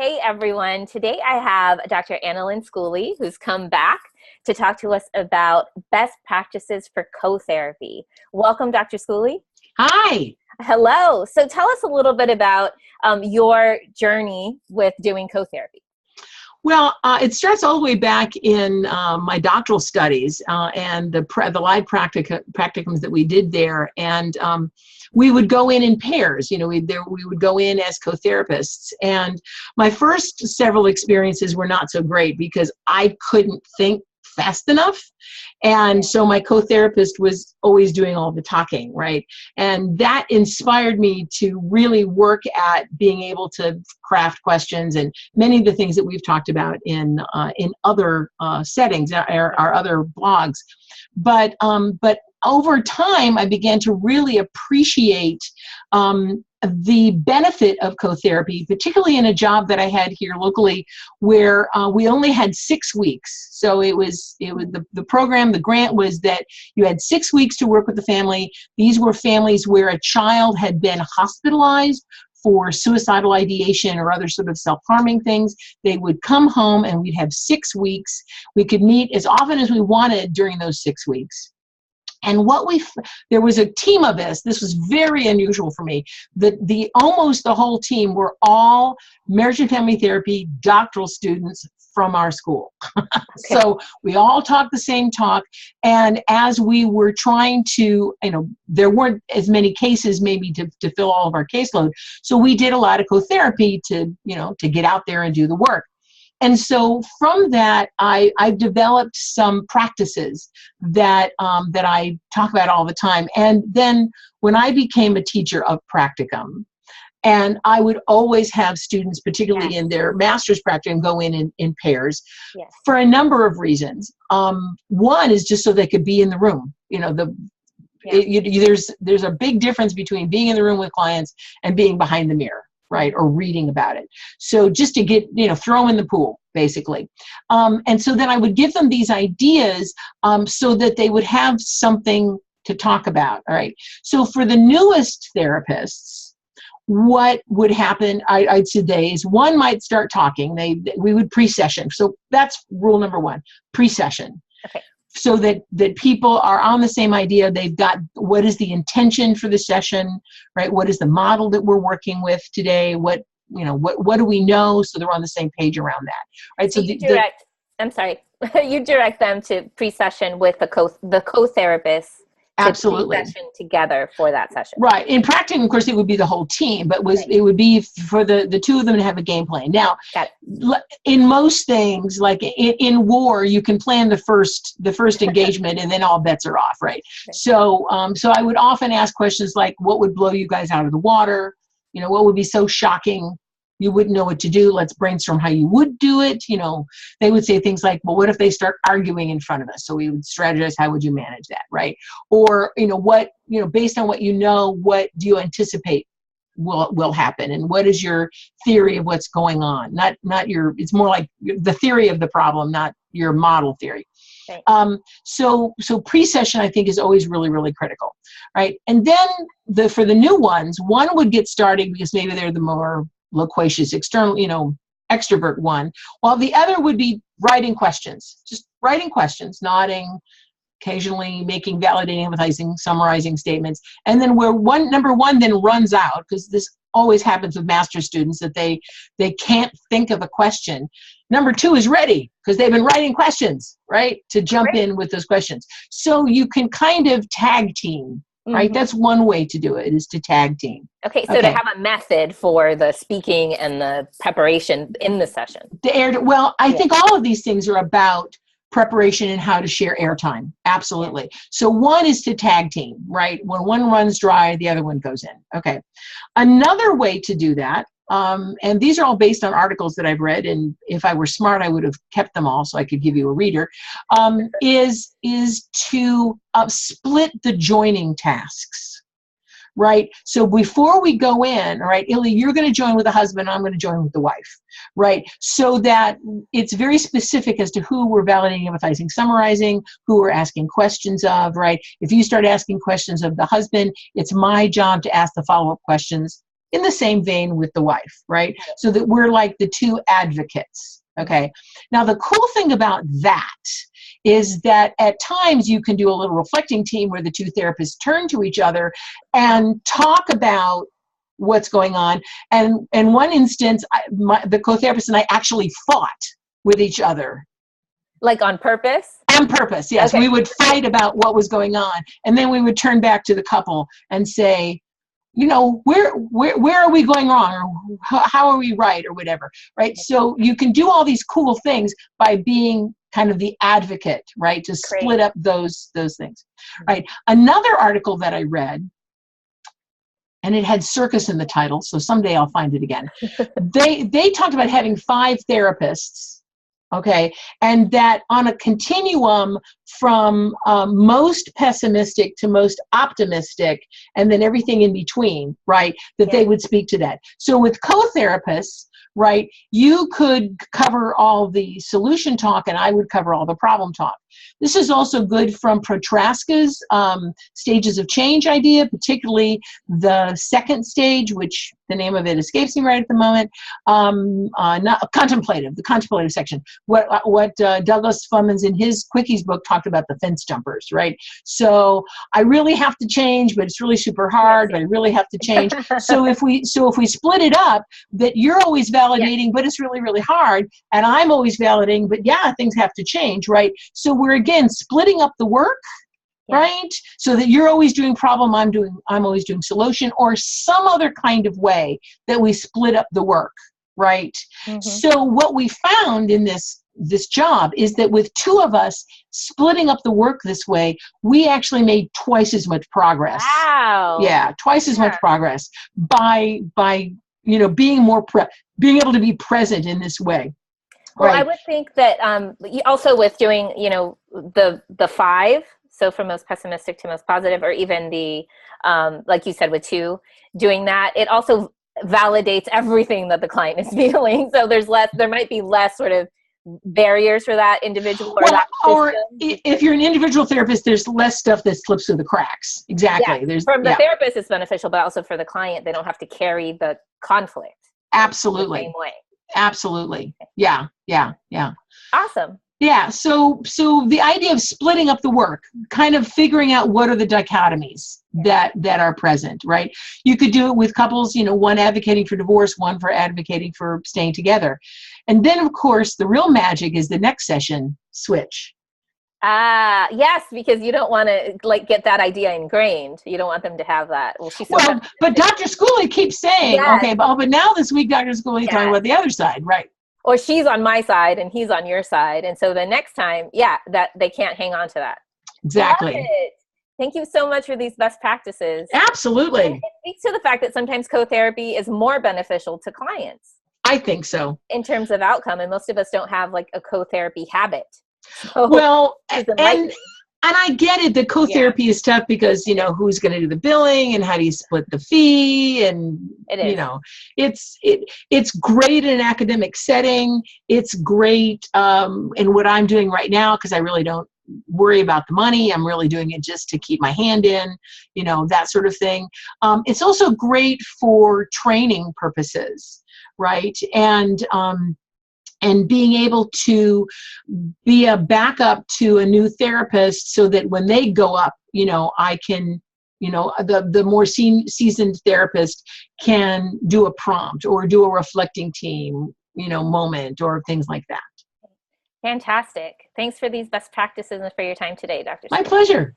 Hey everyone, today I have Dr. Lynn Schooley who's come back to talk to us about best practices for co-therapy. Welcome, Dr. Schooley. Hi. Hello. So tell us a little bit about your journey with doing co-therapy. Well, it starts all the way back in my doctoral studies and the live practicums that we did there. And we would go in pairs. You know, we would go in as co-therapists. And my first several experiences were not so great because I couldn't think fast enough. And so my co-therapist was always doing all the talking, right? And that inspired me to really work at being able to craft questions and many of the things that we've talked about in other settings, our other blogs. But over time, I began to really appreciate the benefit of co-therapy, particularly in a job that I had here locally where we only had 6 weeks. So it was the program, the grant was that you had 6 weeks to work with the family. These were families where a child had been hospitalized for suicidal ideation or other sort of self-harming things. They would come home and we'd have 6 weeks. We could meet as often as we wanted during those 6 weeks. And there was a team of us. This was very unusual for me. Almost the whole team were all marriage and family therapy doctoral students from our school. Okay. So we all talked the same talk. And as we were trying to, there weren't as many cases maybe to fill all of our caseload. So we did a lot of co-therapy to get out there and do the work. And so from that, I've developed some practices that I talk about all the time. And then when I became a teacher of practicum, and I would always have students, particularly in their master's practicum, go in pairs for a number of reasons. One is just so they could be in the room. There's a big difference between being in the room with clients and being behind the mirror, right, or reading about it. So just to get, throw them in the pool, basically. And so then I would give them these ideas so that they would have something to talk about, all right? So for the newest therapists, what would happen, I'd say, is one might start talking. We would pre-session. So that's rule number one, pre-session. Okay. So that people are on the same idea. They've got what is the intention for the session, right? What is the model that we're working with today? What do we know? So they're on the same page around that, right? So you direct them to pre-session with the co-therapist. Absolutely. Session together for that session. Right. In practicing, of course, it would be the whole team, but it would be for the two of them to have a game plan. Now, in most things, like in war, you can plan the first engagement and then all bets are off, right? Okay. So I would often ask questions like, what would blow you guys out of the water? What would be so shocking you wouldn't know what to do? Let's brainstorm how you would do it. They would say things like, well, what if they start arguing in front of us? So we would strategize, how would you manage that, right? Or, based on what what do you anticipate will happen? And what is your theory of what's going on? It's more like the theory of the problem, not your model theory. Right. So pre-session, I think, is always really, really critical, right? And then for the new ones, one would get started because maybe they're the more loquacious, external, extrovert one, while the other would be writing questions, just writing questions, nodding, occasionally making, validating, empathizing, summarizing statements. And then where number one then runs out, because this always happens with master students, that they can't think of a question. Number two is ready, because they've been writing questions, right, to jump in with those questions. So you can kind of tag team. Right, that's one way to do it, is to tag team. Okay, so to have a method for the speaking and the preparation in the session. I think all of these things are about preparation and how to share airtime. Absolutely. Yeah. So one is to tag team, right? When one runs dry, the other one goes in. Okay. Another way to do that, and these are all based on articles that I've read, and if I were smart, I would have kept them all so I could give you a reader, is to split the joining tasks, right? So before we go in, all right, Illy, you're going to join with the husband, I'm going to join with the wife, right? So that it's very specific as to who we're validating, empathizing, summarizing, who we're asking questions of, right? If you start asking questions of the husband, it's my job to ask the follow-up questions in the same vein with the wife, right? So that we're like the two advocates, okay? Now, the cool thing about that is that at times you can do a little reflecting team where the two therapists turn to each other and talk about what's going on. And in one instance, the co-therapist and I actually fought with each other. Like on purpose? On purpose, yes. Okay. We would fight about what was going on. And then we would turn back to the couple and say, you know, where are we going wrong, or how are we right, or whatever, right? So you can do all these cool things by being kind of the advocate, right? To split up those things, right? Another article that I read, and it had circus in the title, so someday I'll find it again. They talked about having 5 therapists, okay, and that on a continuum from most pessimistic to most optimistic, and then everything in between, right, that they would speak to that. So with co-therapists, right, you could cover all the solution talk and I would cover all the problem talk. This is also good from Protraska's stages of change idea, particularly the second stage, which the name of it escapes me right at the moment, not contemplative, the contemplative section. What Douglas Fummins in his Quickies book talked about, the fence jumpers, right? So I really have to change, but it's really super hard, but I really have to change. So if we split it up, that you're always validating, but it's really, really hard, and I'm always validating, but yeah, things have to change, right? So we're again splitting up the work, right? So that you're always doing problem, I'm always doing solution, or some other kind of way that we split up the work, right? So what we found in this job is that with 2 of us splitting up the work this way, we actually made twice as much progress. Wow. Yeah, twice as much progress by you know, being able to be present in this way. Well, I would think that also with doing, you know, the 5, so from most pessimistic to most positive, or even the, like you said, with 2, doing that, it also validates everything that the client is feeling. So there might be less sort of barriers for that individual or if you're an individual therapist, there's less stuff that slips through the cracks. Exactly. Yeah, from the therapist, it's beneficial, but also for the client, they don't have to carry the conflict. Absolutely. The same way. Absolutely. Yeah. Awesome. Yeah. So the idea of splitting up the work, kind of figuring out what are the dichotomies that are present, right? You could do it with couples, you know, one advocating for divorce, one for advocating for staying together. And then of course, the real magic is the next session switch. Yes, because you don't want to get that idea ingrained. You don't want them to have that. Well, but Dr. Schooley keeps saying, okay, but now this week Dr. Schooley is talking about the other side, right? Or she's on my side and he's on your side. And so the next time, that they can't hang on to that. Exactly. Thank you so much for these best practices. Absolutely. And it speaks to the fact that sometimes co-therapy is more beneficial to clients. I think so. In terms of outcome. And most of us don't have like a co-therapy habit. So well, and I get it. The co-therapy is tough because, you know, who's going to do the billing and how do you split the fee? And, you know, it's great in an academic setting. It's great in what I'm doing right now, because I really don't worry about the money. I'm really doing it just to keep my hand in, you know, that sort of thing. It's also great for training purposes, right? And being able to be a backup to a new therapist so that when they go up, you know, I can, you know, the more seasoned therapist can do a prompt or do a reflecting team, you know, moment or things like that. Fantastic. Thanks for these best practices and for your time today, Dr. My pleasure.